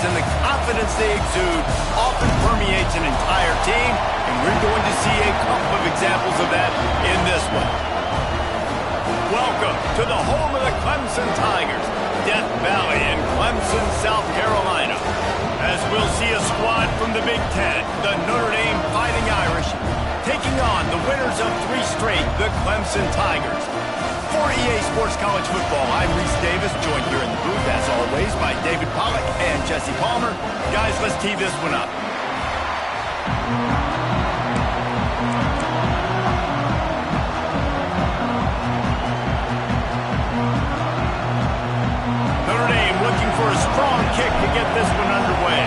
and the confidence they exude often permeates an entire team, and we're going to see a couple of examples of that in this one. Welcome to the home of the Clemson Tigers, Death Valley in Clemson, South Carolina. As we'll see a squad from the Big Ten, the Notre Dame Fighting Irish, taking on the winners of 3 straight, the Clemson Tigers. For EA Sports College Football, I'm Reese Davis, joined here in the booth, as always, by David Pollack and Jesse Palmer. Guys, let's tee this one up. Notre Dame looking for a strong kick to get this one underway.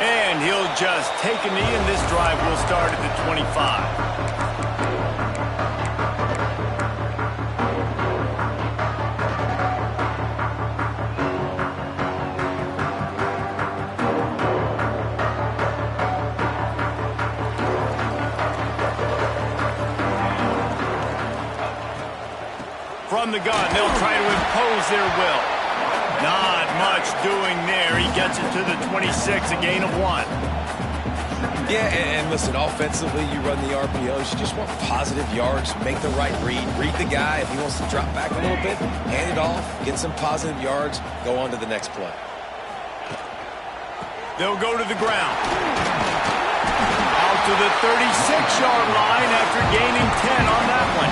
And he'll just take a knee, and this drive will start at the 25. From the gun, they'll try to impose their will. Not much doing there. He gets it to the 26, a gain of 1. Yeah, and listen, offensively, you run the RPOs. You just want positive yards, make the right read the guy. If he wants to drop back a little bit, hand it off, get some positive yards, go on to the next play. They'll go to the ground. Out to the 36-yard line after gaining 10 on that one.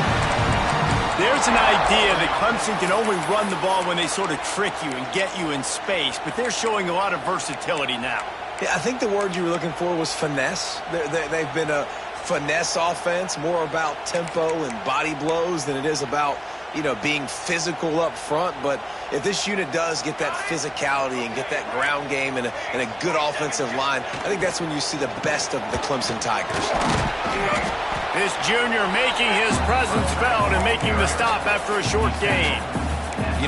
There's an idea that Clemson can only run the ball when they sort of trick you and get you in space, but they're showing a lot of versatility now. Yeah, I think the word you were looking for was finesse. They've been a finesse offense, more about tempo and body blows than it is about, being physical up front. But if this unit does get that physicality and get that ground game and a good offensive line, I think that's when you see the best of the Clemson Tigers. This junior making his presence felt and making the stop after a short gain.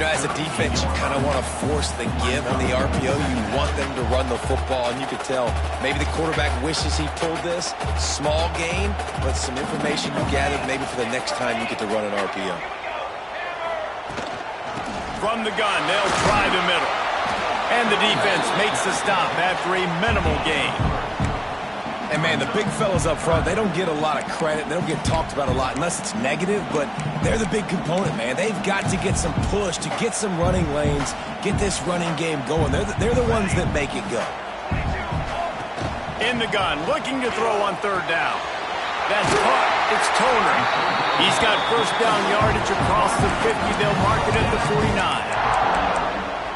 As a defense, you kind of want to force the give on the RPO. You want them to run the football, and you could tell maybe the quarterback wishes he pulled this. Small gain, but some information you gathered maybe for the next time you get to run an RPO. From the gun, they'll try the middle. And the defense makes the stop after a minimal gain. And, man, the big fellas up front, they don't get a lot of credit. They don't get talked about a lot unless it's negative, but they're the big component, man. They've got to get some push, to get some running lanes, get this running game going. They're the ones that make it go. In the gun, looking to throw on 3rd down. That's caught. It's Toner. He's got first down yardage across the 50. They'll mark it at the 49.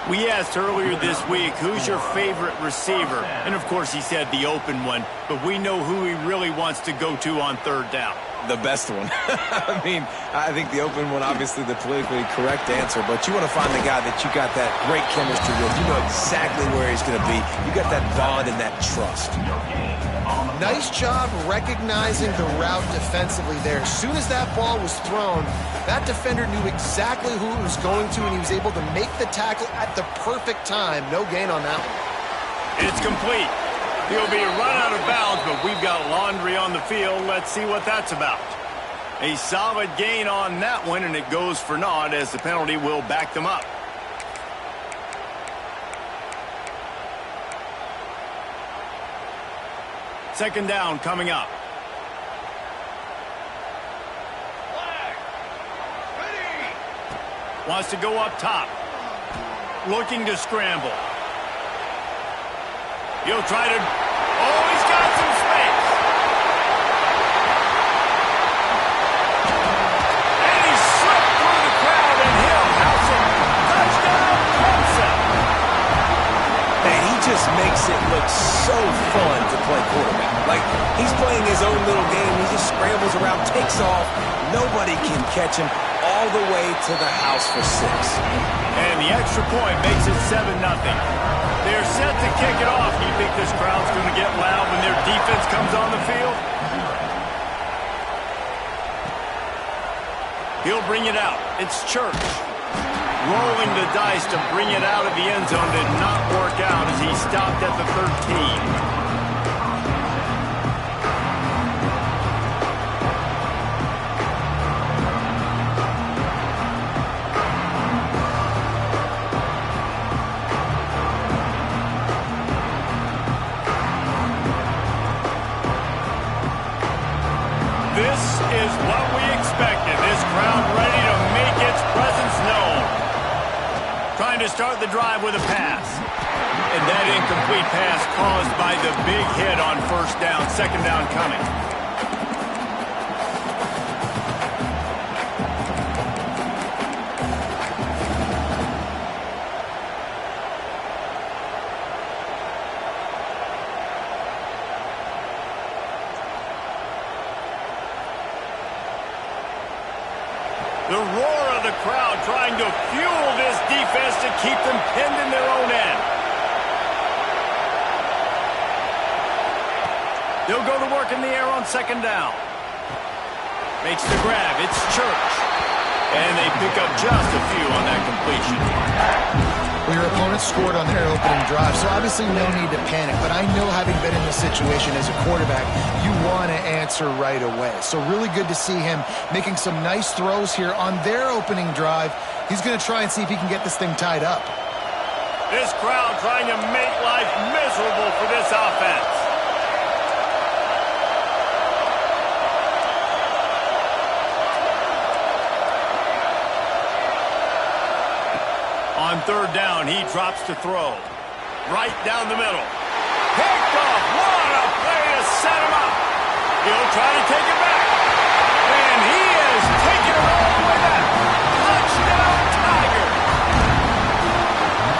We asked earlier this week, who's your favorite receiver? And, of course, he said the open one, but we know who he really wants to go to on 3rd down. The best one. I think the open one, obviously the politically correct answer, but you want to find the guy that you got that great chemistry with. You know exactly where he's going to be. You got that bond and that trust. Nice job recognizing the route defensively there. As soon as that ball was thrown, that defender knew exactly who it was going to, and he was able to make the tackle at the perfect time. No gain on that one. It's complete. He'll be run out of bounds, but we've got laundry on the field. Let's see what that's about. A solid gain on that one, and it goes for naught as the penalty will back them up. Second down coming up. Wants to go up top. Looking to scramble. He'll try to... Oh, he's got some space. And he slipped through the crowd, and he'll house it. Touchdown, Clemson. Man, he just makes it look so fun to play quarterback. Like, he's playing his own little game. He just scrambles around, takes off. Nobody can catch him all the way to the house for 6. And the extra point makes it 7-0. They're set to kick it off. Do you think this crowd's going to get loud when their defense comes on the field? He'll bring it out. It's Church. Rolling the dice to bring it out of the end zone did not work out as he stopped at the 13. expected. This crowd ready to make its presence known. Trying to start the drive with a pass. And that incomplete pass caused by the big hit on first down. Second down coming. The roar of the crowd trying to fuel this defense to keep them pinned in their own end. They'll go to work in the air on second down. Makes the grab. It's Church. And they pick up just a few on that completion. Well, your opponent scored on their opening drive, so obviously no need to panic. But I know, having been in this situation as a quarterback, you want to answer right away. So really good to see him making some nice throws here on their opening drive. He's going to try and see if he can get this thing tied up. This crowd trying to make life miserable for this offense. On third down, he drops to throw. Right down the middle. Picked off. What a play to set him up. He'll try to take it back. And he is taking it all the way back. Touchdown, Tiger.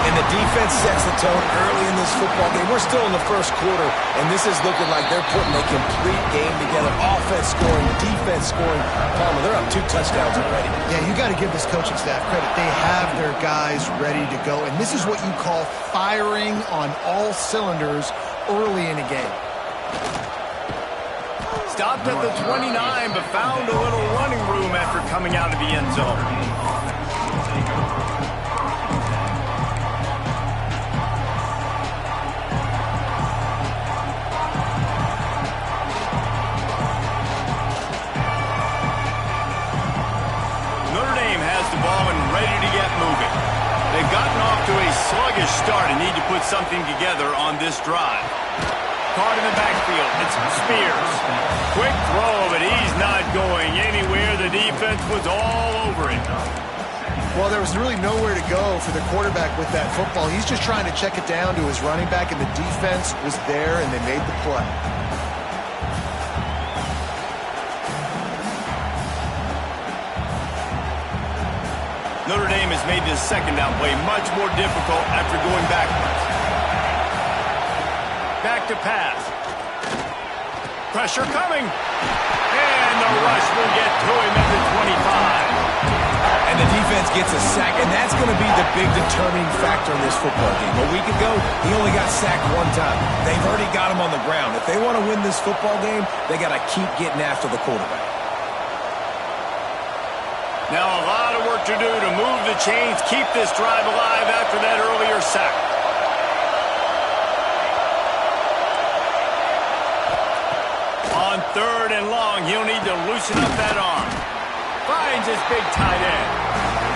And the defense sets the tone early in this football game. We're still in the first quarter, and this is looking like they're putting a complete game together. Offense scoring, defense scoring. Palmer, they're up 2 touchdowns already. Yeah, you got to give this coaching staff credit. They have their guys ready to go, and this is what you call firing on all cylinders early in a game. Stopped at the 29, but found a little running room after coming out of the end zone. They've gotten off to a sluggish start and need to put something together on this drive. Caught in the backfield. It's Spears. Quick throw, but he's not going anywhere. The defense was all over him. Well, there was really nowhere to go for the quarterback with that football. He's just trying to check it down to his running back, and the defense was there, and they made the play. Notre Dame has made this second down play much more difficult after going backwards. Back to pass. Pressure coming. And the rush will get to him at the 25. And the defense gets a sack, and that's going to be the big determining factor in this football game. A week ago, he only got sacked 1 time. They've already got him on the ground. If they want to win this football game, they got to keep getting after the quarterback. Now a lot of work to do to move the chains, keep this drive alive after that earlier sack. On third and long, he'll need to loosen up that arm. Finds his big tight end.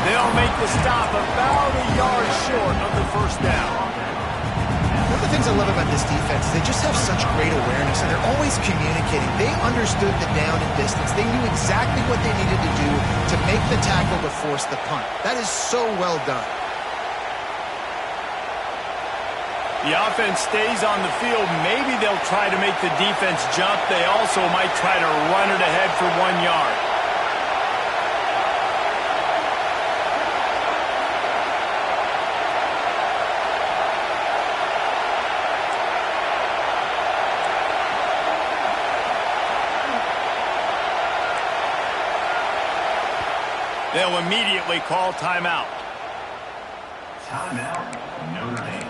They'll make the stop about a yard short of the first down. One of the things I love about this defense is they just have such great awareness, and they're always communicating. They understood the down and distance. They knew exactly what they needed to do to make the tackle to force the punt. That is so well done. The offense stays on the field. Maybe they'll try to make the defense jump. They also might try to run it ahead for 1 yard. They'll immediately call timeout. Timeout, Notre Dame.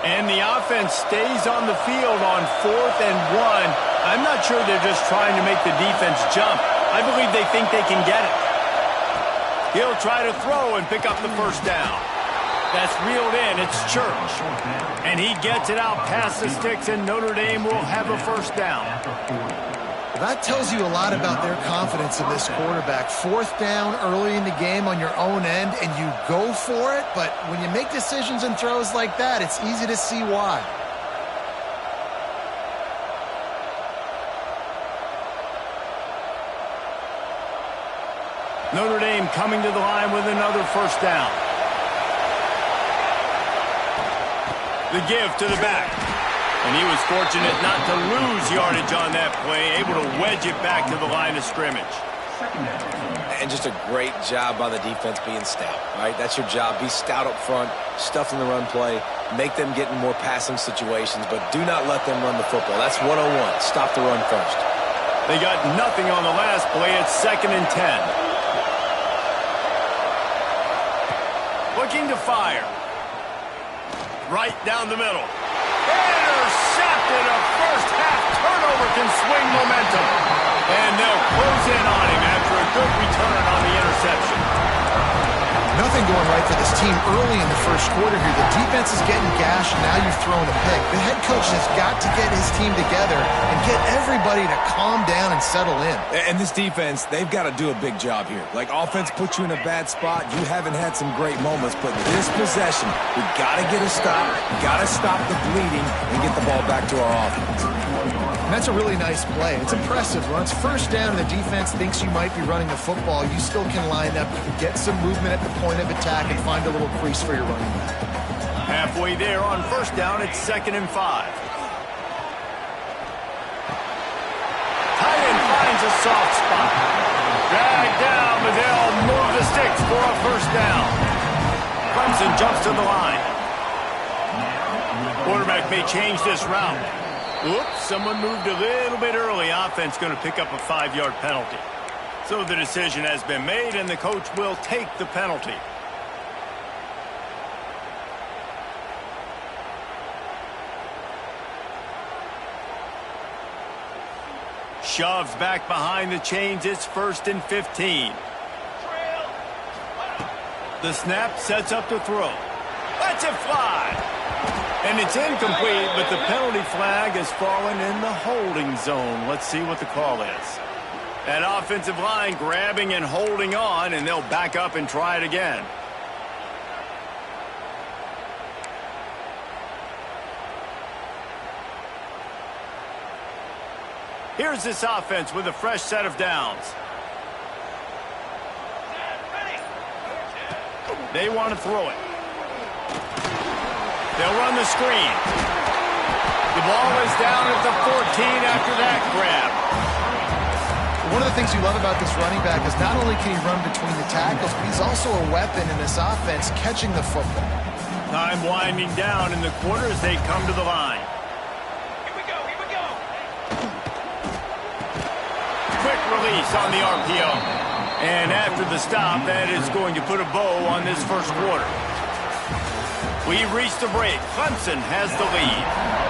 And the offense stays on the field on 4th and 1. I'm not sure they're just trying to make the defense jump. I believe they think they can get it. He'll try to throw and pick up the first down. That's reeled in. It's Church. And he gets it out past the sticks, and Notre Dame will have a first down. That tells you a lot about their confidence in this quarterback. Fourth down early in the game on your own end, and you go for it. But when you make decisions and throws like that, it's easy to see why. Notre Dame coming to the line with another first down. The give to the back. And he was fortunate not to lose yardage on that play, able to wedge it back to the line of scrimmage. And just a great job by the defense being stout, right? That's your job. Be stout up front, stuff in the run play, make them get in more passing situations, but do not let them run the football. That's 101. Stop the run first. They got nothing on the last play. It's 2nd and 10. Looking to fire. Right down the middle. Intercepted. A first-half turnover can swing momentum. And they'll close in on him after a good return on the interception. Nothing going right for this team early in the first quarter here. The defense is getting gashed, and now you've thrown a pick. The head coach has got to get his team together and get everybody to calm down and settle in. And this defense, they've got to do a big job here. Like, offense puts you in a bad spot. You haven't had some great moments, but this possession, we got to get a stop. We got to stop the bleeding and get the ball back to our offense. And that's a really nice play. It's impressive. When it's first down and the defense thinks you might be running the football, you still can line up. You can get some movement at the point of attack and find a little crease for your running back. Halfway there on first down, it's 2nd and 5. Tight end finds a soft spot. Dragged down, but they'll move the sticks for a first down. Clemson jumps to the line. Quarterback may change this route. Oops, someone moved a little bit early. Offense going to pick up a 5-yard penalty. So the decision has been made, and the coach will take the penalty. Shoves back behind the chains. It's 1st and 15. The snap sets up the throw. Lets it fly. And it's incomplete, but the penalty flag has fallen in the holding zone. Let's see what the call is. That offensive line grabbing and holding on, and they'll back up and try it again. Here's this offense with a fresh set of downs. They want to throw it. They'll run the screen. The ball is down at the 14 after that grab. One of the things you love about this running back is not only can he run between the tackles, but he's also a weapon in this offense catching the football. Time winding down in the quarter as they come to the line. Here we go, here we go. Quick release on the RPO. And after the stop, that is going to put a bow on this first quarter. We've reached the break. Clemson has the lead.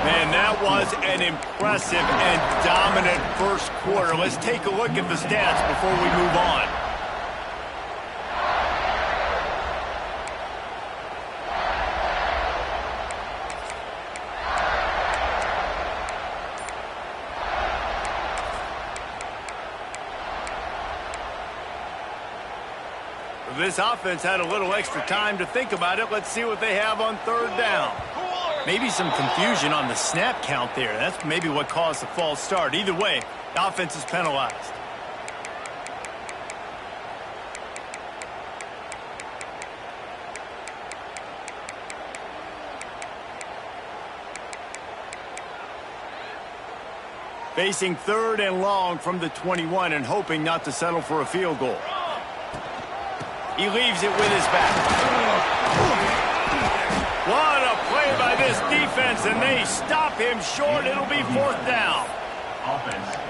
Man, that was an impressive and dominant first quarter. Let's take a look at the stats before we move on. This offense had a little extra time to think about it. Let's see what they have on 3rd down. Maybe some confusion on the snap count there. That's maybe what caused the false start. Either way, the offense is penalized. Facing 3rd and long from the 21 and hoping not to settle for a field goal. He leaves it with his back. What a play by this defense, and they stop him short. It'll be 4th down.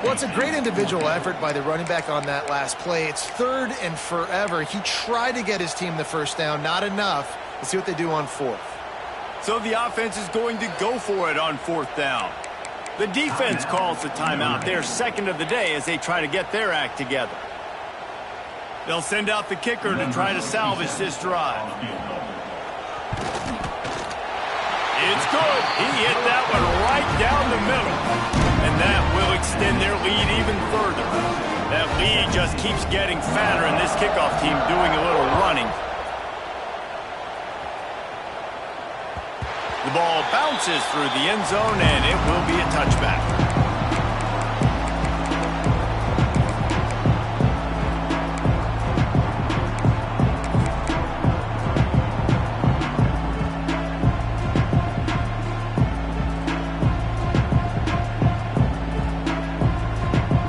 Well, it's a great individual effort by the running back on that last play. It's 3rd and forever. He tried to get his team the first down, not enough. Let's see what they do on 4th. So the offense is going to go for it on 4th down. The defense calls the timeout. They're 2nd of the day as they try to get their act together. They'll send out the kicker to try to salvage this drive. It's good. He hit that one right down the middle. And that will extend their lead even further. That lead just keeps getting fatter, and this kickoff team doing a little running. The ball bounces through the end zone, and it will be a touchback.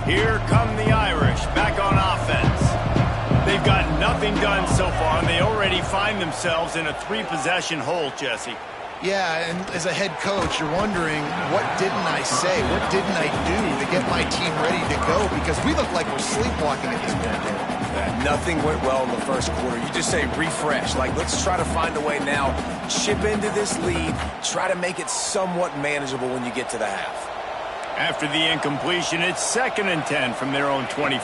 Here come the Irish, back on offense. They've got nothing done so far, and they already find themselves in a 3-possession hole, Jesse. Yeah, and as a head coach, you're wondering, what didn't I say? What didn't I do to get my team ready to go? Because we look like we're sleepwalking at this point. Nothing went well in the first quarter. You just say refresh. Like, let's try to find a way now, chip into this lead, try to make it somewhat manageable when you get to the half. After the incompletion, it's 2nd and 10 from their own 25.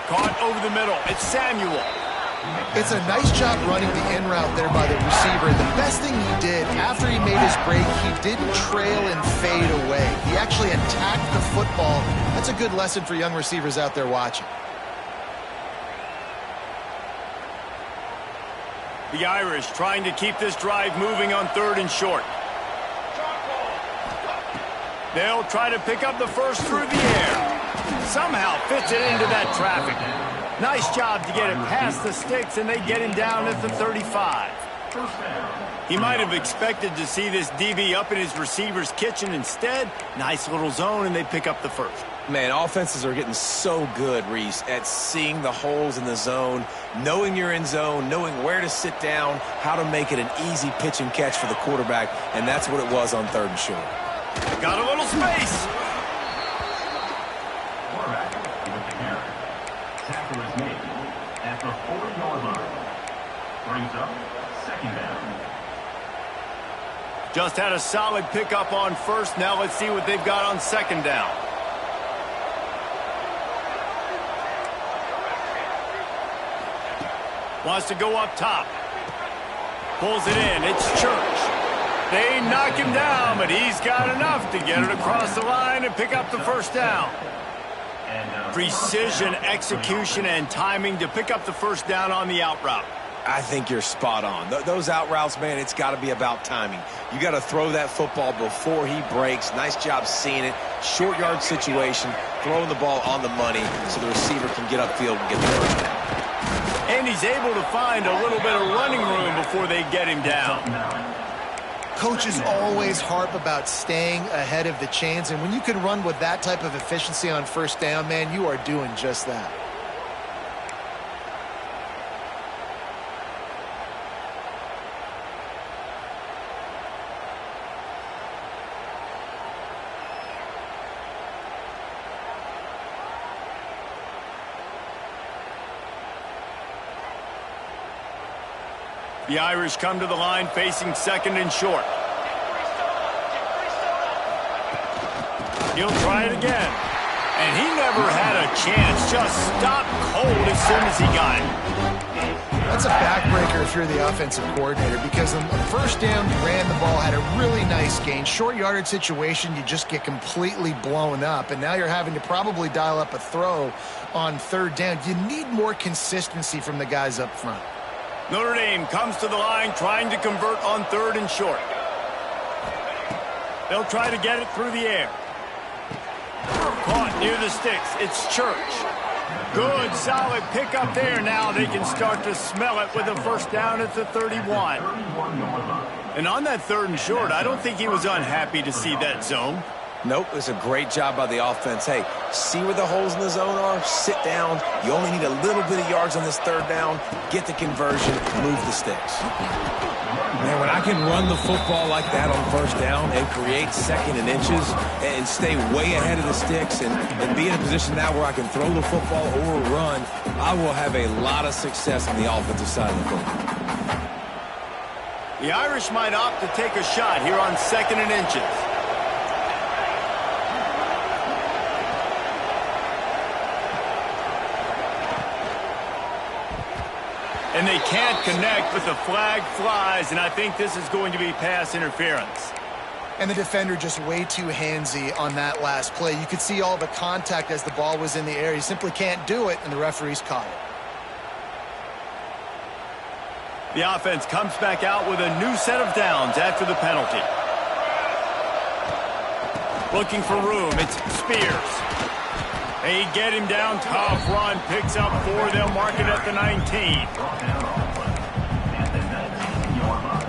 Caught over the middle. It's Samuel. It's a nice job running the in route there by the receiver. The best thing he did after he made his break, he didn't trail and fade away. He actually attacked the football. That's a good lesson for young receivers out there watching. The Irish trying to keep this drive moving on 3rd and short. They'll try to pick up the first through the air. Somehow fits it into that traffic. Nice job to get it past the sticks, and they get him down at the 35. He might have expected to see this DB up in his receiver's kitchen. Instead, nice little zone, and they pick up the first. Man, offenses are getting so good, Reese, at seeing the holes in the zone, knowing you're in zone, knowing where to sit down, how to make it an easy pitch and catch for the quarterback, and that's what it was on 3rd and short. Got a little space. Quarterback with the carry. Tackle is made at the 4-yard line. Brings up 2nd down. Just had a solid pickup on 1st. Now let's see what they've got on 2nd down. Wants to go up top. Pulls it in. It's Church. They knock him down, but he's got enough to get it across the line and pick up the 1st down. Precision, execution, and timing to pick up the 1st down on the out route. I think you're spot on. Those out routes, man, it's got to be about timing. You got to throw that football before he breaks. Nice job seeing it. Short yard situation, throwing the ball on the money so the receiver can get upfield and get the 1st down. And he's able to find a little bit of running room before they get him down. Coaches always harp about staying ahead of the chains, and when you can run with that type of efficiency on 1st down, man, you are doing just that. The Irish come to the line facing 2nd and short. He'll try it again. And he never had a chance. Just stopped cold as soon as he got it. That's a backbreaker if you're the offensive coordinator, because on 1st down, you ran the ball, had a really nice gain. Short yardage situation, you just get completely blown up, and now you're having to probably dial up a throw on 3rd down. You need more consistency from the guys up front. Notre Dame comes to the line trying to convert on 3rd and short. They'll try to get it through the air. Caught near the sticks. It's Church. Good, solid pickup there. Now they can start to smell it with a 1st down at the 31. And on that 3rd and short, I don't think he was unhappy to see that zone. Nope, it was a great job by the offense. Hey, see where the holes in the zone are, sit down. You only need a little bit of yards on this 3rd down, get the conversion, move the sticks. Man, when I can run the football like that on 1st down and create 2nd and inches and stay way ahead of the sticks and be in a position now where I can throw the football or run, I will have a lot of success on the offensive side of the football. The Irish might opt to take a shot here on 2nd and inches. And they can't connect, but the flag flies, and I think this is going to be pass interference. And the defender just way too handsy on that last play. You could see all the contact as the ball was in the air. He simply can't do it, and the referee's caught it. The offense comes back out with a new set of downs after the penalty. Looking for room, it's Spears. They get him down, tough run, picks up 4, they'll mark it at the 19. Brought down on play at the 19-yard line.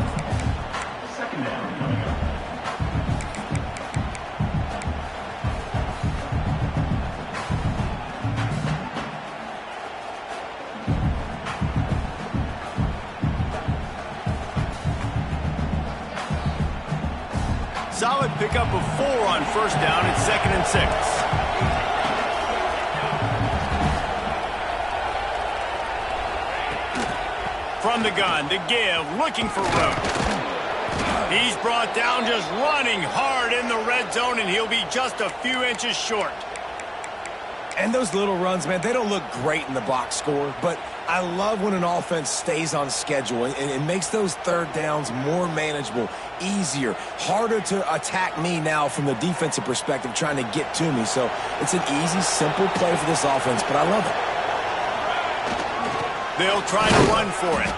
Second down coming up. Solid pickup of 4 on first down. It's 2nd and 6. From the gun, to give, looking for room. He's brought down, just running hard in the red zone, and he'll be just a few inches short. And those little runs, man, they don't look great in the box score, but I love when an offense stays on schedule and it makes those third downs more manageable, easier, harder to attack me now from the defensive perspective trying to get to me. So it's an easy, simple play for this offense, but I love it. They'll try to run for it.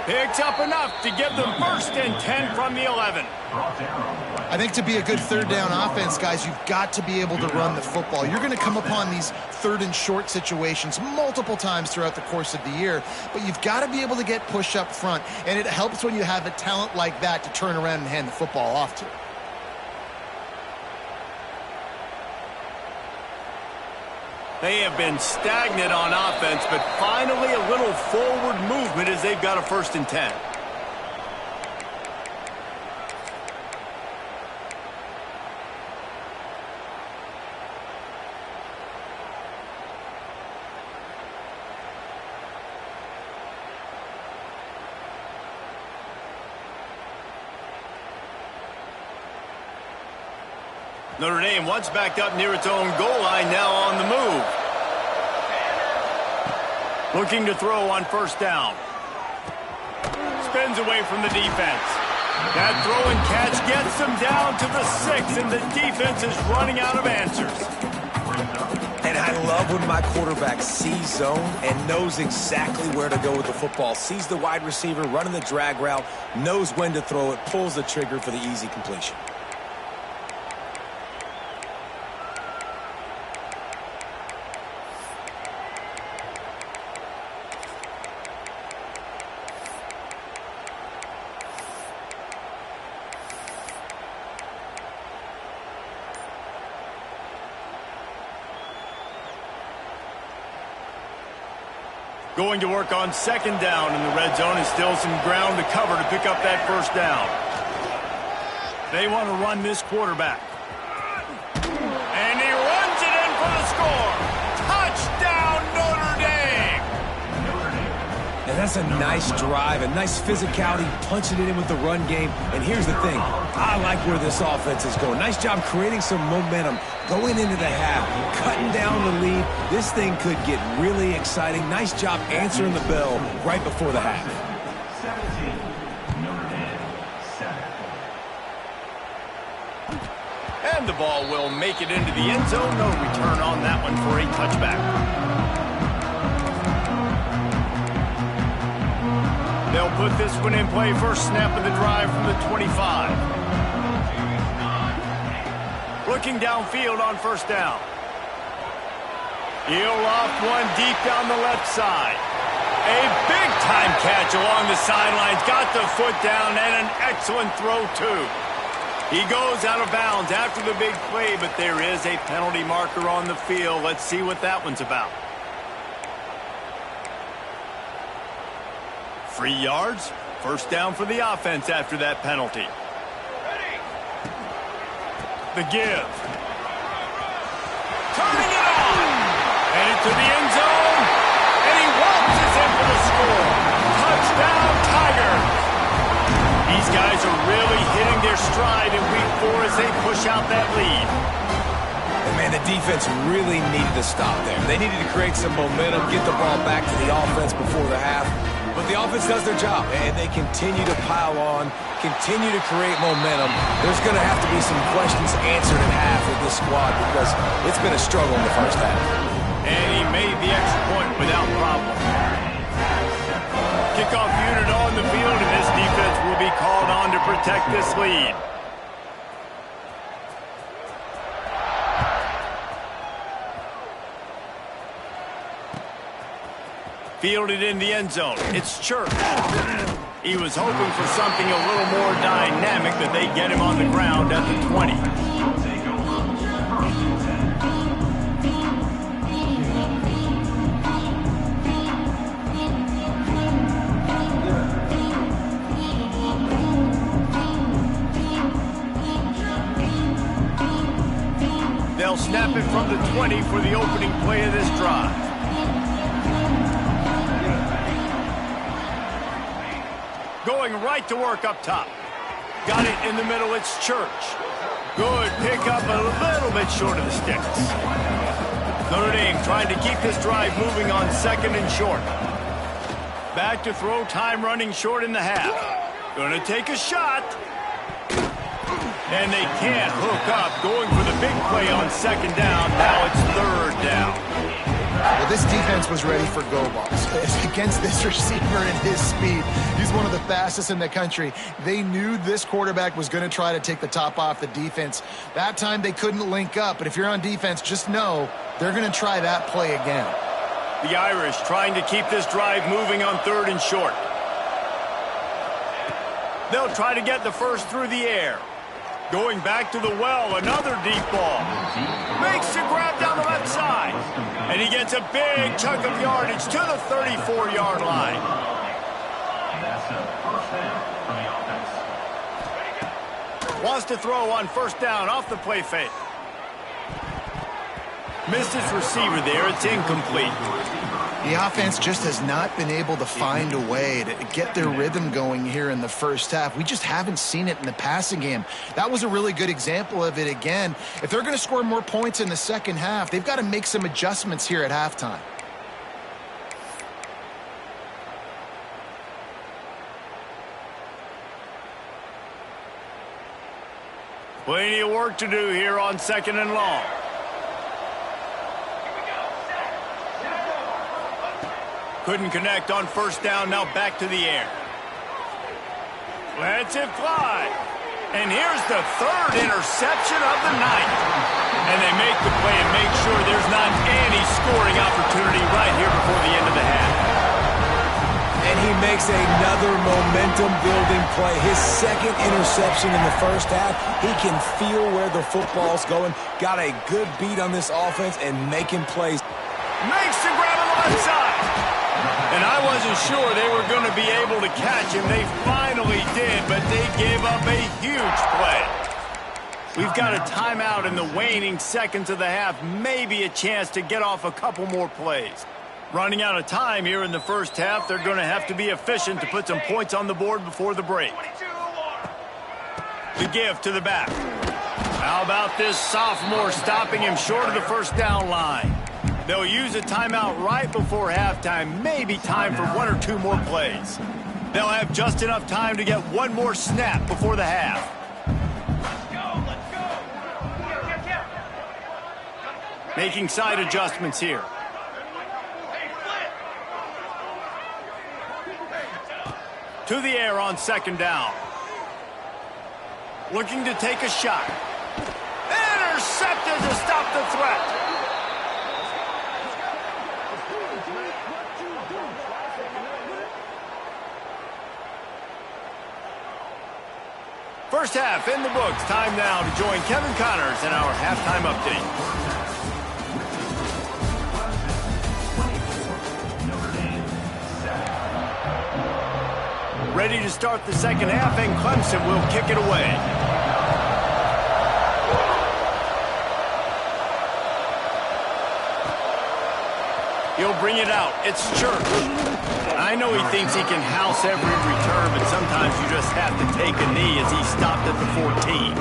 Picks up enough to give them 1st and 10 from the 11. I think to be a good third down offense, guys, you've got to be able to run the football. You're going to come upon these 3rd and short situations multiple times throughout the course of the year, but you've got to be able to get push up front, and it helps when you have a talent like that to turn around and hand the football off to. They have been stagnant on offense, but finally a little forward movement as they've got a 1st and 10. Notre Dame once backed up near its own goal line, now on the move. Looking to throw on first down. Spins away from the defense. That throw and catch gets them down to the 6, and the defense is running out of answers. And I love when my quarterback sees zone and knows exactly where to go with the football. Sees the wide receiver running the drag route, knows when to throw it, pulls the trigger for the easy completion. Going to work on 2nd down in the red zone, and still some ground to cover to pick up that 1st down. They want to run this quarterback. And he runs it in for the score. Touchdown, Notre Dame! And that's a nice drive, a nice physicality, punching it in with the run game. And here's the thing, I like where this offense is going. Nice job creating some momentum going into the half, cutting down the lead. This thing could get really exciting. Nice job answering the bell right before the half. 17, Notre Dame, 7. And the ball will make it into the end zone. No return on that one for a touchback. They'll put this one in play. First snap of the drive from the 25. Looking downfield on first down. He'll loft one deep down the left side. A big-time catch along the sidelines. Got the foot down and an excellent throw, too. He goes out of bounds after the big play, but there is a penalty marker on the field. Let's see what that one's about. 3 yards. First down for the offense after that penalty. The give. Turning it on. Headed to the end zone. And he waltzes in for the score. Touchdown, Tigers. These guys are really hitting their stride in week 4 as they push out that lead. And man, the defense really needed to stop there. They needed to create some momentum, get the ball back to the offense before the half. But the offense does their job, and they continue to pile on, continue to create momentum. There's going to have to be some questions answered at half with this squad because it's been a struggle in the first half. And he made the extra point without problem. Kickoff unit on the field, and this defense will be called on to protect this lead. Fielded in the end zone. It's Church. He was hoping for something a little more dynamic, but they get him on the ground at the 20. They'll snap it from the 20 for the opening play of this drive. Going right to work up top. Got it in the middle, it's Church. Good pick up, a little bit short of the sticks. Notre Dame trying to keep this drive moving on second and short. Back to throw, time running short in the half. Gonna take a shot. And they can't hook up, going for the big play on second down. Now it's third down. Well, this defense was ready for go balls. Against this receiver and his speed, he's one of the fastest in the country. They knew this quarterback was going to try to take the top off the defense. That time they couldn't link up, but if you're on defense, just know they're going to try that play again. The Irish trying to keep this drive moving on third and short. They'll try to get the first through the air. Going back to the well, another deep ball. Makes the grab down the left side. And he gets a big chunk of yardage to the 34-yard line. That's a first down for the offense. Wants to throw on first down off the play fake. Missed his receiver there. It's incomplete. The offense just has not been able to find a way to get their rhythm going here in the first half. We just haven't seen it in the passing game. That was a really good example of it again. If they're going to score more points in the second half, they've got to make some adjustments here at halftime. Plenty of work to do here on second and long. Couldn't connect on first down, now back to the air. Lets it fly. And here's the third interception of the night. And they make the play and make sure there's not any scoring opportunity right here before the end of the half. And he makes another momentum-building play. His second interception in the first half. He can feel where the football's going. Got a good beat on this offense and making plays. Makes the grab on the left side. And I wasn't sure they were going to be able to catch him. They finally did, but they gave up a huge play. We've got a timeout in the waning seconds of the half. Maybe a chance to get off a couple more plays. Running out of time here in the first half. They're going to have to be efficient to put some points on the board before the break. The give to the back. How about this sophomore stopping him short of the first down line? They'll use a timeout right before halftime. Maybe time for one or two more plays. They'll have just enough time to get one more snap before the half. Making side adjustments here. To the air on second down. Looking to take a shot. Intercepted to stop the threat. First half in the books. Time now to join Kevin Connors in our halftime update. Ready to start the second half, and Clemson will kick it away. He'll bring it out. It's Church. I know he thinks he can house every return, but sometimes you just have to take a knee as he stopped at the 14.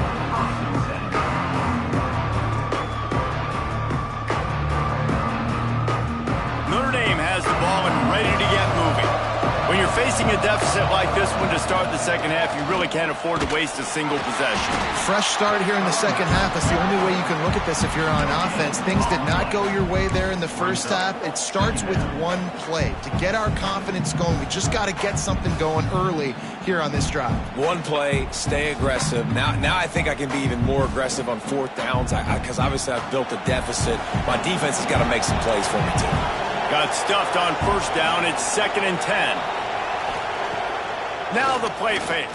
Notre Dame has the ball and ready to get moving. When you're Facing a deficit like this one to start the second half, you really can't afford to waste a single possession. Fresh start here in the second half. That's the only way you can look at this if you're on offense. Things did not go your way there in the first half. It starts with one play. To get our confidence going, we just got to get something going early here on this drive. One play, stay aggressive. Now I think I can be even more aggressive on fourth downs because obviously I've built a deficit. My defense has got to make some plays for me too. Got stuffed on first down. It's 2nd and 10. Now the play fake.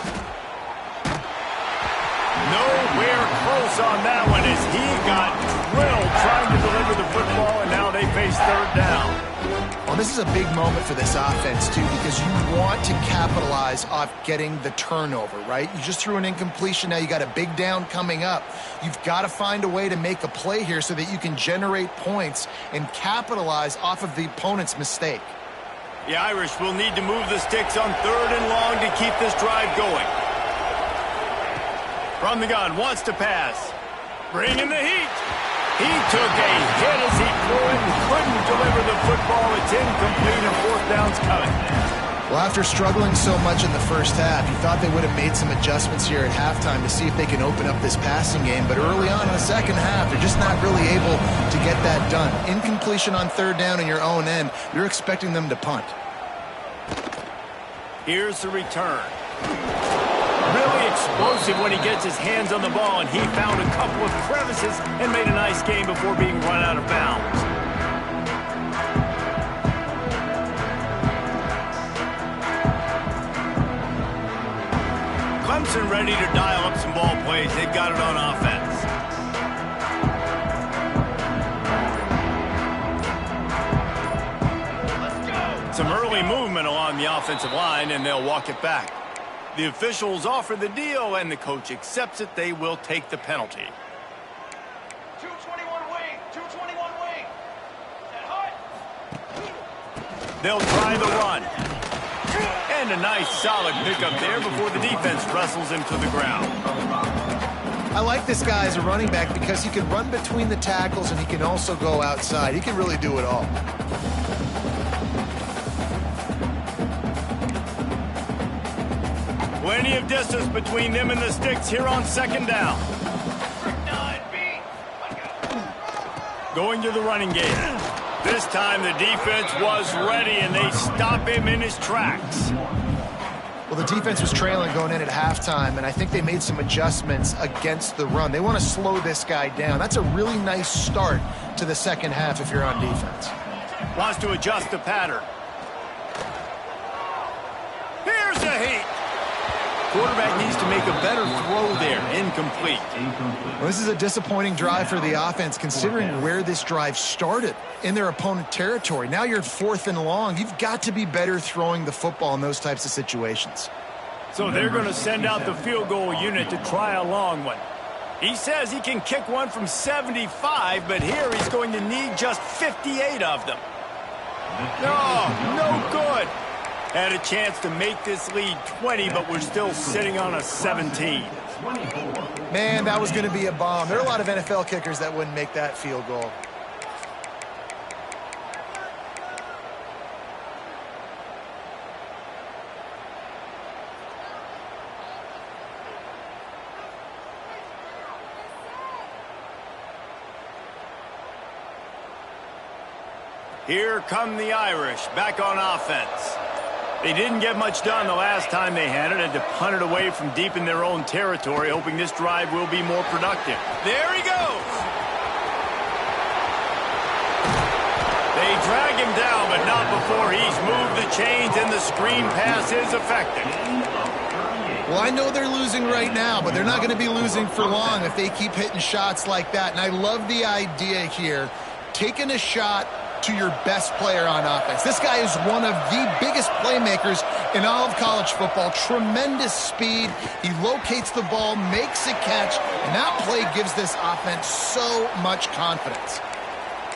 Nowhere close on that one as he got drilled trying to deliver the football, and now they face third down. Well, this is a big moment for this offense, too, because you want to capitalize off getting the turnover, right? You just threw an incompletion. Now you got a big down coming up. You've got to find a way to make a play here so that you can generate points and capitalize off of the opponent's mistake. The Irish will need to move the sticks on 3rd and long to keep this drive going. From the gun, wants to pass. Bringing the heat. He took a hit as he threw it and couldn't deliver the football. It's incomplete and fourth down's coming. Well, after struggling so much in the first half, you thought they would have made some adjustments here at halftime to see if they can open up this passing game. But early on in the second half, they're just not really able to get that done. Incompletion on 3rd down in your own end, you're expecting them to punt. Here's the return. Really explosive when he gets his hands on the ball, and he found a couple of crevices and made a nice game before being run out of bounds. Clemson ready to dial up some ball plays. They've got it on offense. Let's go. Some early movement along the offensive line, and they'll walk it back. The officials offer the deal, and the coach accepts it. They will take the penalty. 221 wing, 221 wing. That hot. They'll try the run. And a nice solid pickup there before the defense wrestles him to the ground. I like this guy as a running back because he can run between the tackles and he can also go outside. He can really do it all. Plenty of distance between them and the sticks here on 2nd down. Going to the running game. This time the defense was ready, and they stop him in his tracks. Well, the defense was trailing going in at halftime, and I think they made some adjustments against the run. They want to slow this guy down. That's a really nice start to the second half if you're on defense. Wants to adjust the pattern. Here's the heat. Quarterback needs to make a better throw there. Incomplete. Well, this is a disappointing drive for the offense considering where this drive started in their opponent territory. Now you're at 4th and long. You've got to be better throwing the football in those types of situations. So they're going to send out the field goal unit to try a long one. He says he can kick one from 75, but here he's going to need just 58 of them. No good. Had a chance to make this lead 20, but we're still sitting on a 17. Man, that was going to be a bomb. There are a lot of NFL kickers that wouldn't make that field goal. Here come the Irish back on offense. They didn't get much done the last time they had it. Had to punt it away from deep in their own territory, hoping this drive will be more productive. There he goes. They drag him down, but not before he's moved the chains, and the screen pass is effective. Well, I know they're losing right now, but they're not going to be losing for long if they keep hitting shots like that. And I love the idea here, taking a shot to your best player on offense. This guy is one of the biggest playmakers in all of college football. Tremendous speed. He locates the ball, makes a catch, and that play gives this offense so much confidence.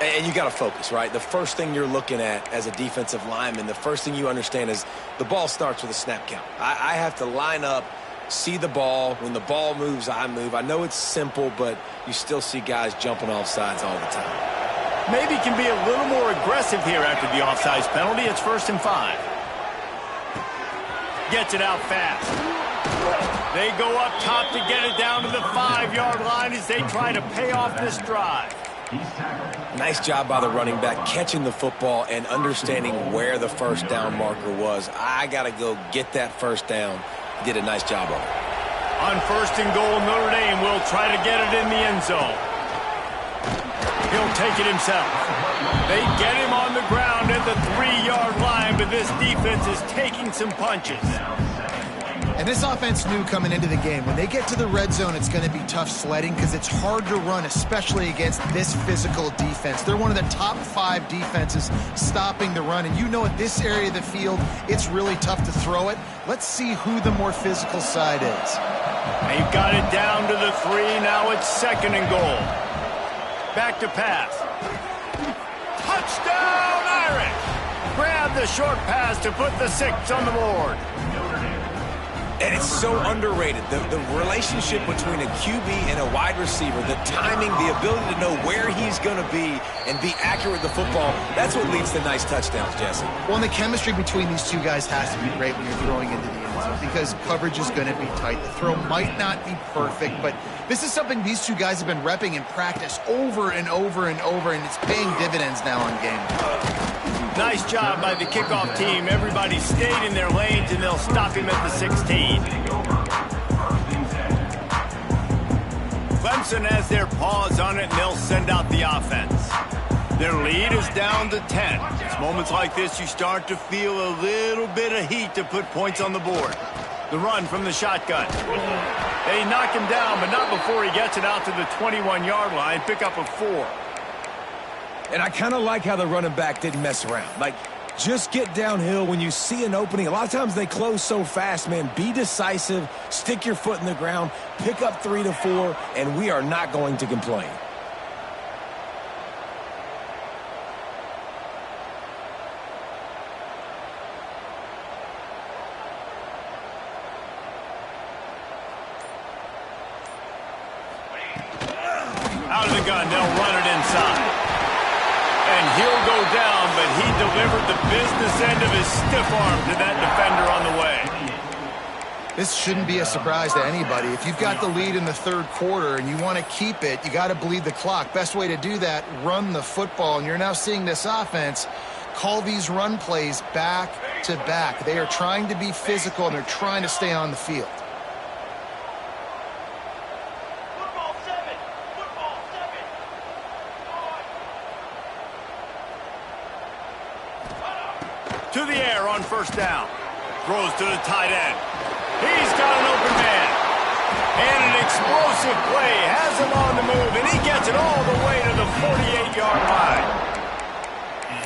And you got to focus, right? The first thing you're looking at as a defensive lineman, the first thing you understand is the ball starts with a snap count. I have to line up, see the ball. When the ball moves, I move. I know it's simple, but you still see guys jumping off sides all the time. Maybe can be a little more aggressive here after the offsides penalty. It's 1st and 5. gets it out fast. They go up top to get it down to the 5-yard line as they try to pay off this drive. Nice job by the running back catching the football and understanding where the first down marker was. I got to go get that first down. He did a nice job of it. On 1st and goal, Notre Dame will try to get it in the end zone. He'll take it himself. They get him on the ground at the 3-yard line, but this defense is taking some punches. And this offense knew coming into the game, when they get to the red zone, it's going to be tough sledding because it's hard to run, especially against this physical defense. They're one of the top 5 defenses stopping the run. And you know at this area of the field, it's really tough to throw it. Let's see who the more physical side is. They've got it down to the 3. Now it's 2nd and goal. Back to pass. Touchdown, Irish! Grab the short pass to put the 6 on the board. And it's so underrated. The relationship between a QB and a wide receiver, the timing, the ability to know where he's going to be and be accurate with the football, that's what leads to nice touchdowns, Jesse. Well, and the chemistry between these two guys has to be great when you're throwing into the end zone because coverage is going to be tight. The throw might not be perfect, but this is something these two guys have been repping in practice over and over and over, and it's paying dividends now on game. Nice job by the kickoff team. Everybody stayed in their lanes, and they'll stop him at the 16. Clemson has their paws on it, and they'll send out the offense. Their lead is down to 10. It's moments like this you start to feel a little bit of heat to put points on the board. The run from the shotgun. They knock him down, but not before he gets it out to the 21-yard line. Pick up a 4. And I kind of like how the running back didn't mess around. Like, just get downhill when you see an opening. A lot of times they close so fast, man. Be decisive, stick your foot in the ground, pick up 3 to 4, and we are not going to complain. Out of the gun, they'll run it inside. And he'll go down, but he delivered the business end of his stiff arm to that defender on the way. This shouldn't be a surprise to anybody. If you've got the lead in the 3rd quarter and you want to keep it, you got to bleed the clock. Best way to do that, run the football. And you're now seeing this offense call these run plays back to back. They are trying to be physical, and they're trying to stay on the field. To the air on 1st down. Throws to the tight end. He's got an open man. And an explosive play. Has him on the move, and he gets it all the way to the 48-yard line.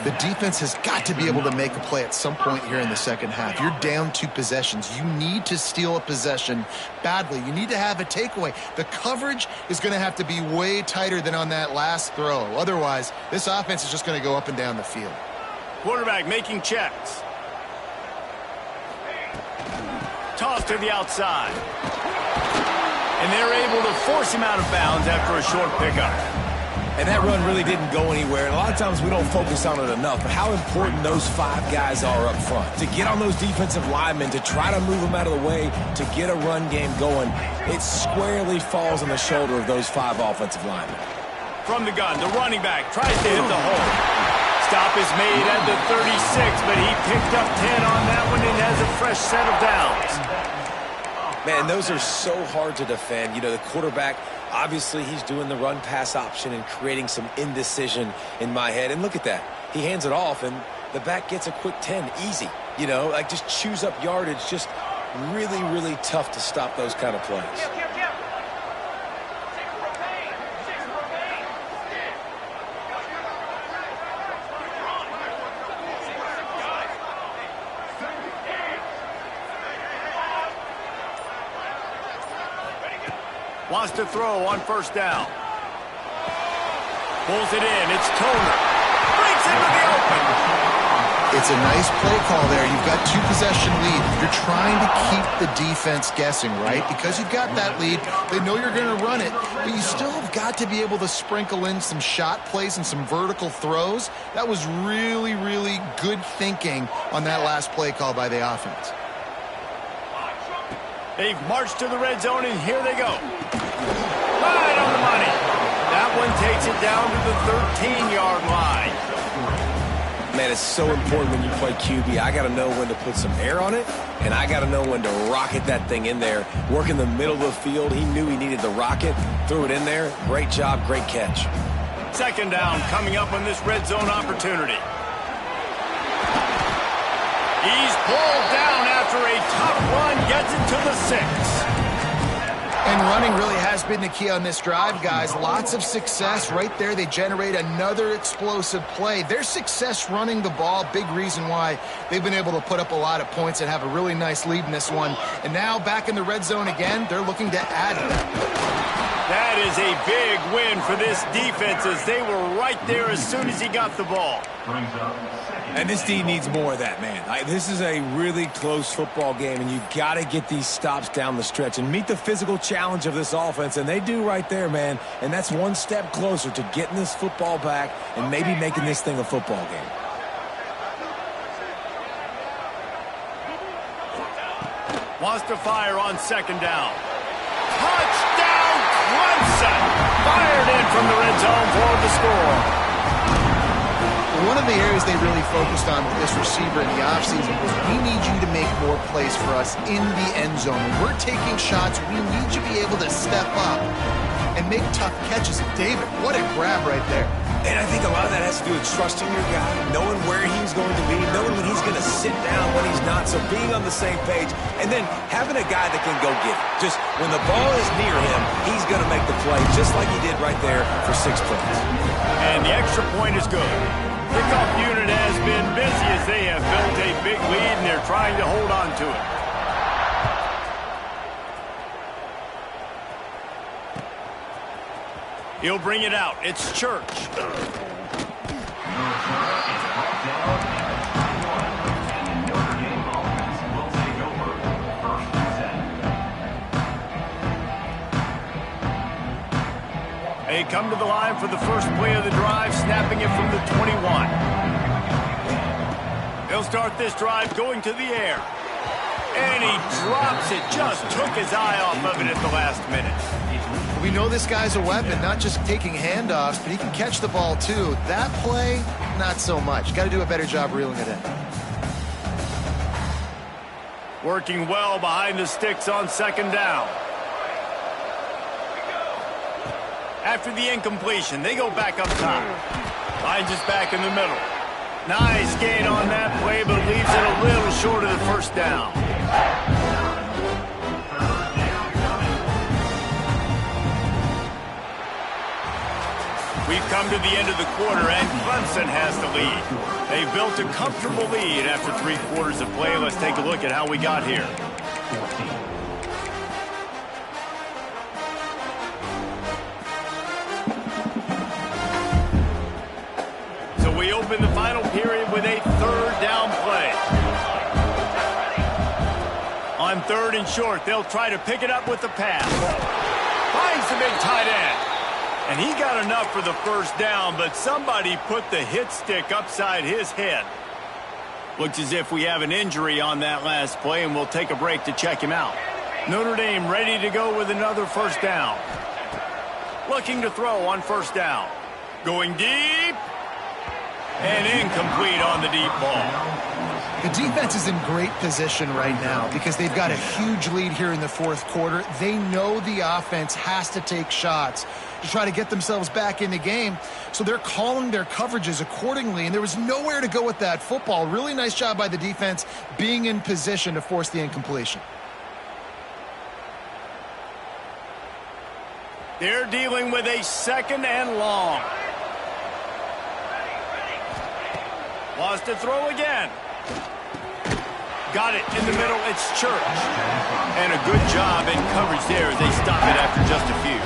The defense has got to be able to make a play at some point here in the second half. You're down 2 possessions. You need to steal a possession badly. You need to have a takeaway. The coverage is going to have to be way tighter than on that last throw. Otherwise, this offense is just going to go up and down the field. Quarterback making checks. Toss to the outside. And they're able to force him out of bounds after a short pickup. And that run really didn't go anywhere. And a lot of times we don't focus on it enough. But how important those 5 guys are up front. To get on those defensive linemen, to try to move them out of the way, to get a run game going, it squarely falls on the shoulder of those 5 offensive linemen. From the gun, the running back tries to hit the hole. Stop is made at the 36, but he picked up 10 on that one and has a fresh set of downs. Man, those are so hard to defend. You know, the quarterback, obviously he's doing the run-pass option and creating some indecision in my head. And look at that. He hands it off, and the back gets a quick 10. Easy. You know, like just chews up yardage. Just really, really tough to stop those kind of plays. Wants to throw on 1st down. Pulls it in. It's Toner. Breaks into the open. It's a nice play call there. You've got 2-possession lead. You're trying to keep the defense guessing, right? Because you've got that lead, they know you're going to run it, but you still have got to be able to sprinkle in some shot plays and some vertical throws. That was really, really good thinking on that last play call by the offense. They've marched to the red zone, and here they go. Right on the money. That one takes it down to the 13-yard line. Man, it's so important when you play QB. I got to know when to put some air on it, and I got to know when to rocket that thing in there. Work in the middle of the field. He knew he needed the rocket, threw it in there. Great job, great catch. Second down coming up on this red zone opportunity. He's pulled down after a tough run, gets it to the 6. And running really has been the key on this drive, guys. Lots of success right there. They generate another explosive play. Their success running the ball, big reason why they've been able to put up a lot of points and have a really nice lead in this one. And now back in the red zone again, they're looking to add to that. That is a big win for this defense as they were right there as soon as he got the ball. And this D needs more of that, man. This is a really close football game, and you got to get these stops down the stretch and meet the physical challenge of this offense, and they do right there, man. And that's one step closer to getting this football back and maybe making this thing a football game. Wants to fire on second down. Touchdown, Clemson! Fired in from the red zone for the score. One of the areas they really focused on with this receiver in the offseason was we need you to make more plays for us in the end zone. When we're taking shots, we need you to be able to step up and make tough catches. David, what a grab right there. And I think a lot of that has to do with trusting your guy, knowing where he's going to be, knowing when he's going to sit down, when he's not, so being on the same page, and then having a guy that can go get it. Just when the ball is near him, he's going to make the play, just like he did right there for 6 points. And the extra point is good. Kickoff unit has been busy as they have built a big lead, and they're trying to hold on to it. He'll bring it out. It's Church. They come to the line for the first play of the drive, snapping it from the 21. They'll start this drive going to the air. And he drops it. Just took his eye off of it at the last minute. We know this guy's a weapon, not just taking handoffs, but he can catch the ball too. That play, not so much. Got to do a better job reeling it in. Working well behind the sticks on second down. After the incompletion, they go back up top. Finds us back in the middle. Nice gain on that play, but leaves it a little short of the first down. We've come to the end of the quarter, and Clemson has the lead. They've built a comfortable lead after 3 quarters of play. Let's take a look at how we got here. So we open the final period with a third down play. On third and short, they'll try to pick it up with the pass. Finds the big tight end. And he got enough for the first down, but somebody put the hit stick upside his head. Looks as if we have an injury on that last play, and we'll take a break to check him out. Notre Dame ready to go with another first down. Looking to throw on first down. Going deep. And incomplete on the deep ball. The defense is in great position right now because they've got a huge lead here in the fourth quarter. They know the offense has to take shots to try to get themselves back in the game. So they're calling their coverages accordingly, and there was nowhere to go with that football. Really nice job by the defense being in position to force the incompletion. They're dealing with a second and long. Wants to throw again. Got it in the middle. It's Church. And a good job in coverage there as they stop it after just a few.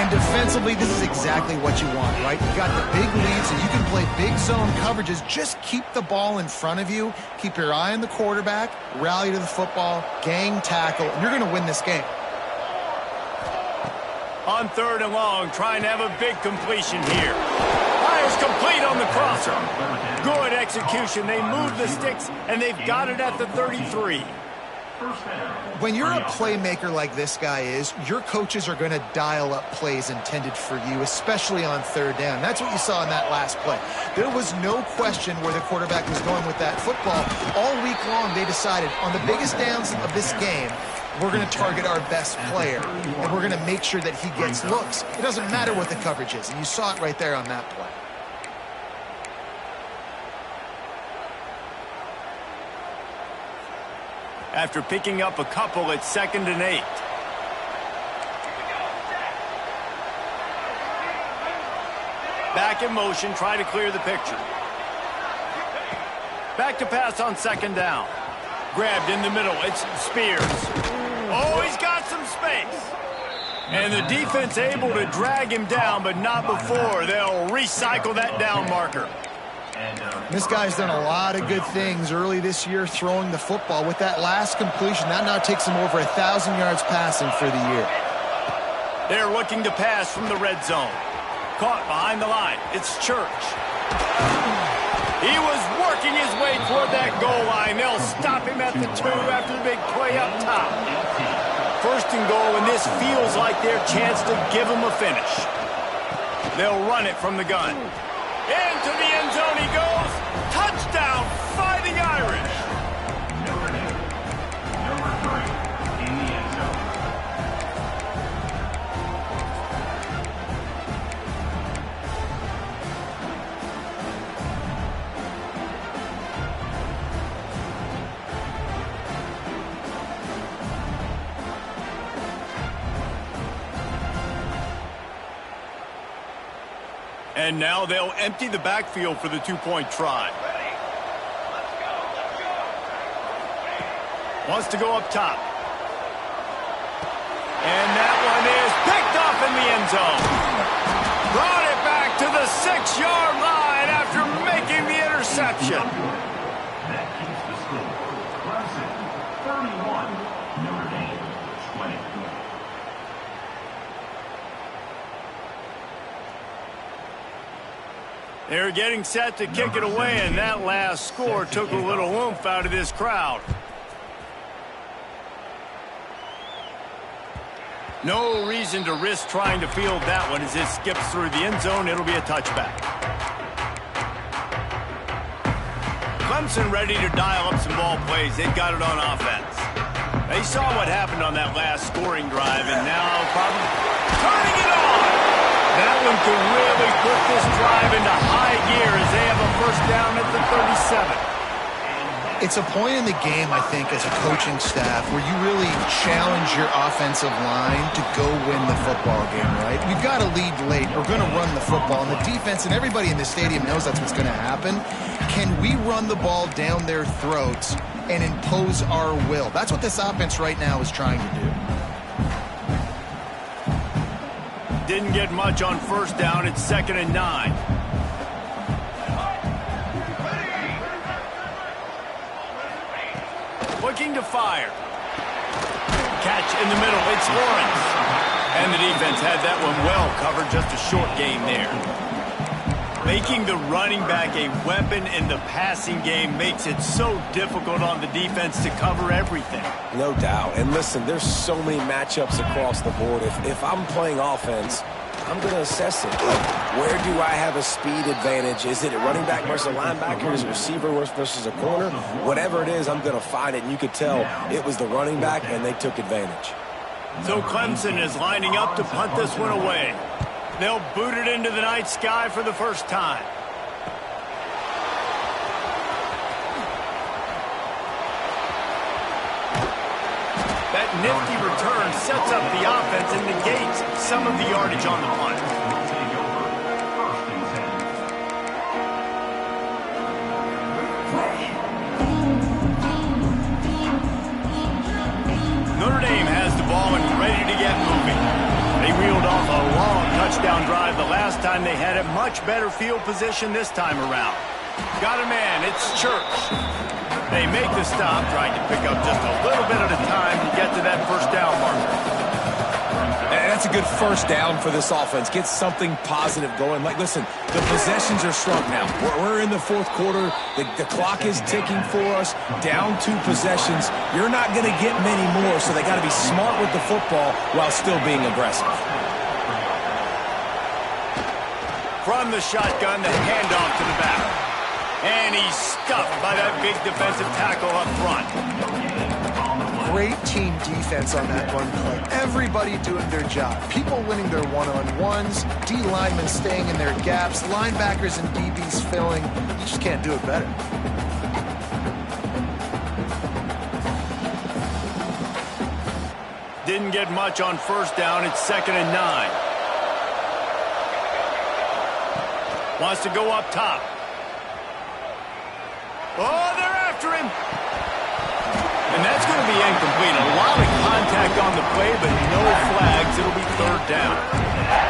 And defensively, this is exactly what you want, right? You got the big lead, so you can play big zone coverages. Just keep the ball in front of you. Keep your eye on the quarterback. Rally to the football. Gang tackle. And you're going to win this game. On third and long, trying to have a big completion here. Fires complete on the crosser. Good execution. They move the sticks, and they've got it at the 33. First down. When you're a playmaker like this guy is, your coaches are going to dial up plays intended for you, especially on third down. That's what you saw in that last play. There was no question where the quarterback was going with that football. All week long, they decided on the biggest downs of this game, we're going to target our best player, and we're going to make sure that he gets looks. It doesn't matter what the coverage is, and you saw it right there on that play. After picking up a couple at 2nd and 8. Back in motion, try to clear the picture. Back to pass on 2nd down. Grabbed in the middle, it's Spears. Oh, he's got some space. And the defense able to drag him down, but not before they'll recycle that down marker. This guy's done a lot of good things early this year throwing the football. With that last completion, that now takes him over 1,000 yards passing for the year. They're looking to pass from the red zone. Caught behind the line. It's Church. He was working his way toward that goal line. They'll stop him at the 2 after the big play up top. 1st and goal, and this feels like their chance to give him a finish. They'll run it from the gun. Into the end zone he goes. Touchdown, Fighting Irish. Number 3 in the end zone. And now they'll empty the backfield for the 2-point try. Wants to go up top. And that one is picked off in the end zone. Brought it back to the 6-yard line after making the interception. That keeps the score. Clemson 31, Notre Dame 20. They're getting set to kick it away, and that last score took a little oomph out of this crowd. No reason to risk trying to field that one as it skips through the end zone. It'll be a touchback. Clemson ready to dial up some ball plays. They've got it on offense. They saw what happened on that last scoring drive, and now probably turning it on. That one could really put this drive into high gear as they have a 1st down at the 37. It's a point in the game, I think, as a coaching staff where you really challenge your offensive line to go win the football game, right? We've got to lead late. We're going to run the football, and the defense and everybody in the stadium knows that's what's going to happen. Can we run the ball down their throats and impose our will? That's what this offense right now is trying to do. Didn't get much on 1st down. It's 2nd and 9. Looking to fire. Catch in the middle. It's Lawrence. And the defense had that one well covered. Just a short game there. Making the running back a weapon in the passing game makes it so difficult on the defense to cover everything. No doubt. And listen, there's so many matchups across the board. If I'm playing offense, I'm going to assess it. Like, where do I have a speed advantage? Is it a running back versus a linebacker? Is it a receiver versus a corner? Whatever it is, I'm going to find it. And you could tell it was the running back, and they took advantage. So Clemson is lining up to punt this one away. They'll boot it into the night sky for the 1st time. That nifty return sets up the offense and negates some of the yardage on the punt. Notre Dame has the ball and ready to get moving. They reeled off a long touchdown drive the last time they had it. Much better field position this time around. Got a man, it's Church. They make the stop, trying to pick up just a little bit at a time to get to that 1st down marker. That's a good first down for this offense. Get something positive going. Like, listen, the possessions are shrunk now. We're in the fourth quarter. The clock is ticking for us. Down 2 possessions. You're not going to get many more, so they got to be smart with the football while still being aggressive. From the shotgun, the handoff to the back. And he's stuffed by that big defensive tackle up front. Great team defense on that one play. Everybody doing their job. People winning their one-on-ones, D linemen staying in their gaps, linebackers and DBs filling. You just can't do it better. Didn't get much on first down. It's 2nd and 9. Wants to go up top. Oh, they're after him. And that's going to be incomplete. A lot of contact on the play, but no flags. It'll be 3rd down.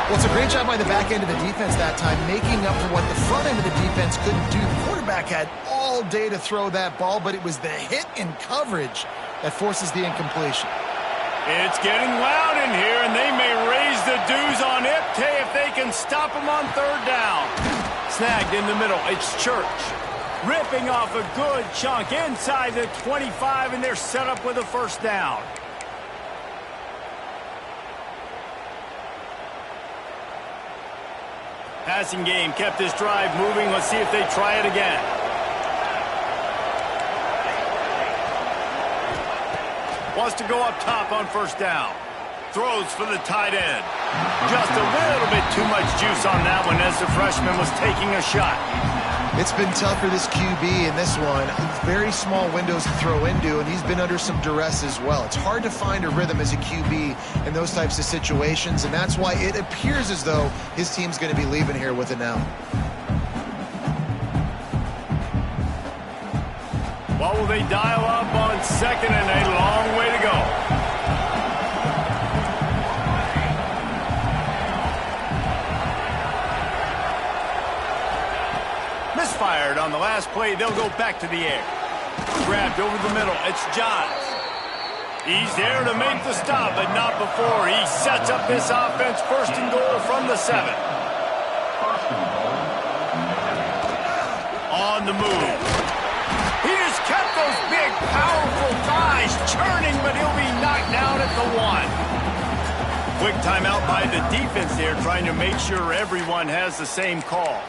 Well, it's a great job by the back end of the defense that time, making up for what the front end of the defense couldn't do. The quarterback had all day to throw that ball, but it was the hit in coverage that forces the incompletion. It's getting loud in here, and they may raise the dues on Ipte if they can stop him on 3rd down. Snagged in the middle. It's Church. Ripping off a good chunk inside the 25, and they're set up with a 1st down. Passing game kept this drive moving. Let's see if they try it again. Wants to go up top on 1st down. Throws for the tight end. Just a little bit too much juice on that one as the freshman was taking a shot. It's been tough for this QB in this one. Very small windows to throw into, and he's been under some duress as well. It's hard to find a rhythm as a QB in those types of situations, and that's why it appears as though his team's going to be leaving here with it now. What will they dial up on 2nd and a long way to go? Misfired on the last play. They'll go back to the air. Grabbed over the middle. It's Johns. He's there to make the stop, but not before. He sets up this offense 1st and goal from the 7. On the move. He just kept those big, powerful thighs churning, but he'll be knocked down at the 1. Quick timeout by the defense there, trying to make sure everyone has the same call.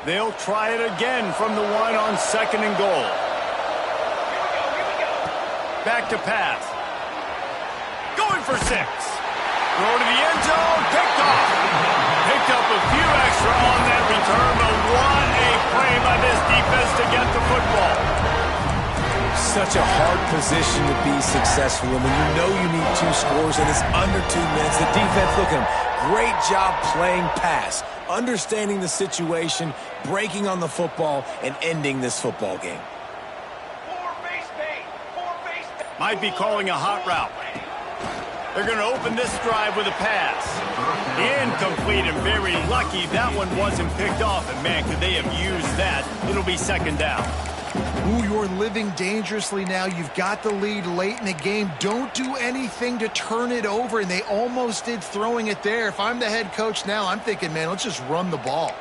They'll try it again from the 1 on 2nd and goal. Back to pass. Going for 6. Throw to the end zone. Picked off. Picked up a few extra on that return, but what a play by this defense to get the football. Such a hard position to be successful in when you know you need 2 scores and it's under 2 minutes. The defense, look at them. Great job playing pass, understanding the situation, breaking on the football, and ending this football game. Might be calling a hot route. They're going to open this drive with a pass. Incomplete and very lucky that one wasn't picked off. And, man, could they have used that? It'll be 2nd down. Ooh, you're living dangerously now. You've got the lead late in the game. Don't do anything to turn it over, and they almost did throwing it there. If I'm the head coach now, I'm thinking, man, let's just run the ball.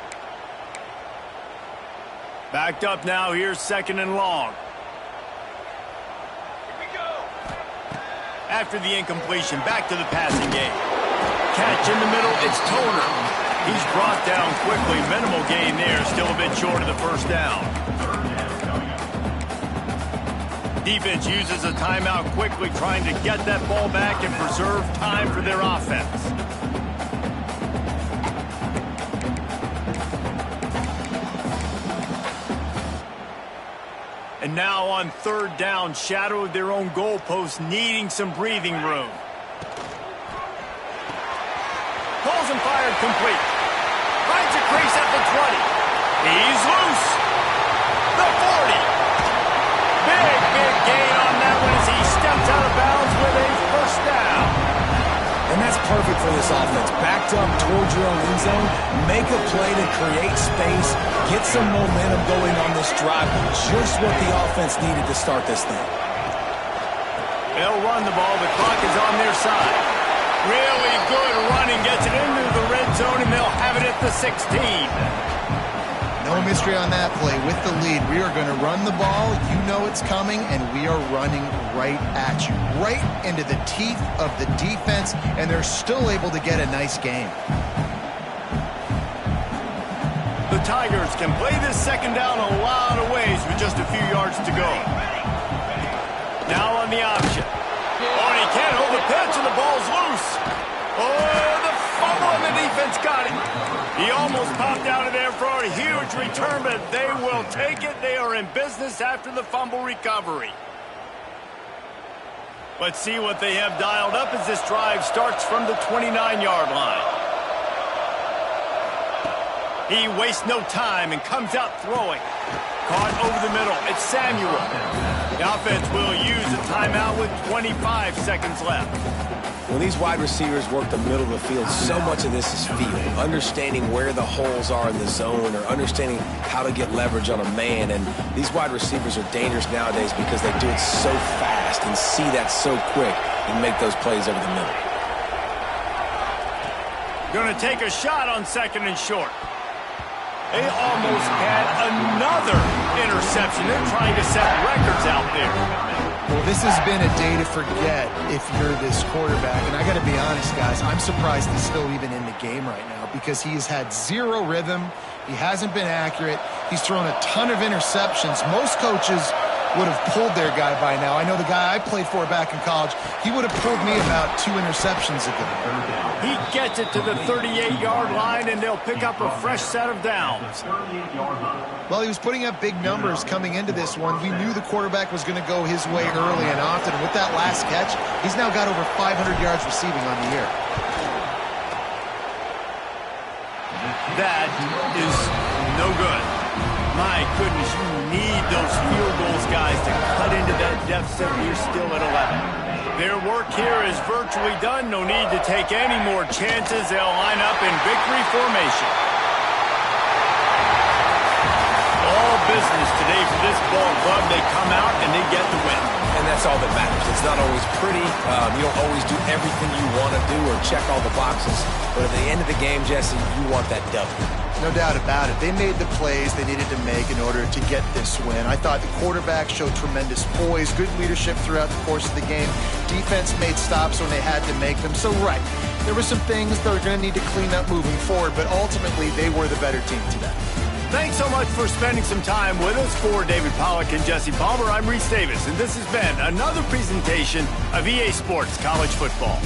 Backed up now. Here's 2nd and long. After the incompletion, back to the passing game. Catch in the middle, it's Toner. He's brought down quickly. Minimal gain there, still a bit short of the 1st down. Defense uses a timeout quickly, trying to get that ball back and preserve time for their offense. And now on 3rd down, shadow of their own goalpost, needing some breathing room. Pulls and fired complete. Finds a crease at the 20. He's loose. The 40. Big gain on that one as he for this offense. Backed up towards your own end zone, make a play to create space, get some momentum going on this drive. Just what the offense needed to start this thing. They'll run the ball. The clock is on their side. Really good running. Gets it into the red zone, and they'll have it at the 16. No mystery on that play. With the lead, we are going to run the ball. You know it's coming, and we are running right at you. Right into the teeth of the defense, and they're still able to get a nice game. The Tigers can play this second down a lot of ways with just a few yards to go. Now on the option. Oh, and he can't hold the pitch, and the ball's loose. Oh, the fumble, and the defense got it. He almost popped out of there for a huge return, but they will take it. They are in business after the fumble recovery. Let's see what they have dialed up as this drive starts from the 29-yard line. He wastes no time and comes out throwing. Caught over the middle. It's Samuel. The offense will use a timeout with 25 seconds left. When these wide receivers work the middle of the field, so much of this is feel. Understanding where the holes are in the zone or understanding how to get leverage on a man. And these wide receivers are dangerous nowadays because they do it so fast and see that so quick and make those plays over the middle. Going to take a shot on second and short. They almost had another interception. They're trying to set records out there. Well, this has been a day to forget if you're this quarterback. And I got to be honest, guys, I'm surprised he's still even in the game right now because he has had zero rhythm. He hasn't been accurate. He's thrown a ton of interceptions. Most coaches would have pulled their guy by now. I know the guy I played for back in college, he would have pulled me about 2 interceptions ago. He gets it to the 38-yard line, and they'll pick up a fresh set of downs. Well, he was putting up big numbers coming into this one. We knew the quarterback was going to go his way early and often. And with that last catch, he's now got over 500 yards receiving on the year. That is no good. My goodness, you need those field goals, guys, to cut into that deficit. You're still at 11. Their work here is virtually done. No need to take any more chances. They'll line up in victory formation. All business today for this ball club. They come out and they get the win. And that's all that matters. It's not always pretty. You don't always do everything you want to do or check all the boxes. But at the end of the game, Jesse, you want that W. No doubt about it. They made the plays they needed to make in order to get this win. I thought the quarterback showed tremendous poise, good leadership throughout the course of the game. Defense made stops when they had to make them. So, right, there were some things that are going to need to clean up moving forward, but ultimately they were the better team today. Thanks so much for spending some time with us. For David Pollack and Jesse Palmer, I'm Reese Davis, and this has been another presentation of EA Sports College Football.